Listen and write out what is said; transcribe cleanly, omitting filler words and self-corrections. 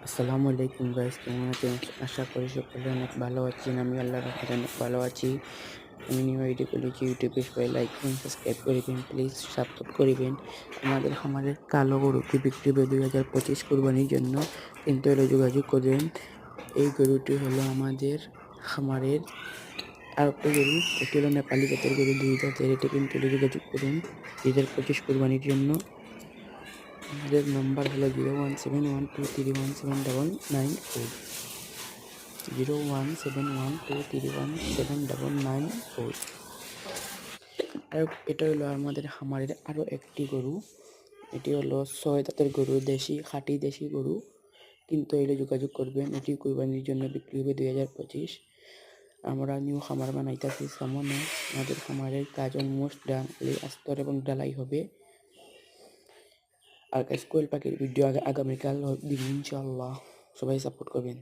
আসসালামু আলাইকুম গাইস, কেমন আছেন? আশা করি সকলে অনেক ভালো আছেন। আমি আল্লাহর রহমতে অনেক ভালো আছি। আমি নিউ আইডি খুলেছি, ইউটিউবে সবাই লাইক করুন, সাবস্ক্রাইব করিবেন, প্লিজ সাপোর্ট করিবেন। আমাদের খামারের কালো গরুটি বিক্রি হবে 2025 কুরবানির জন্য। কিন্তু হলে যোগাযোগ করবেন। এই গরুটি হলো আমাদের খামারের আরেকটা গরু। এটি হলো নেপালি জাতের গরু, 2 দাঁতের। এটি কিন্তু হলে যোগাযোগ করুন 2025 কুরবানির জন্য। আমাদের নাম্বার হলো 017123179994, 017123179994। আর এটা হলো আমাদের খামারের আরও একটি গরু। এটি হলো 6 দাঁতের গরু, দেশি, খাঁটি দেশি গরু। কিন্তু এলে যোগাযোগ করবেন। এটি কুরবানির জন্য বিক্রি হবে 2025। আমরা নিউ খামার বানাইতেছি সামনে। আমাদের খামারের কাজ অলমোস্ট ডান, আস্তর এবং ডালাই হবে। আর কোয়েল পাখির ভিডিও আগামীকাল দিব ইনশাআল্লাহ। সবাই সাপোর্ট করবেন।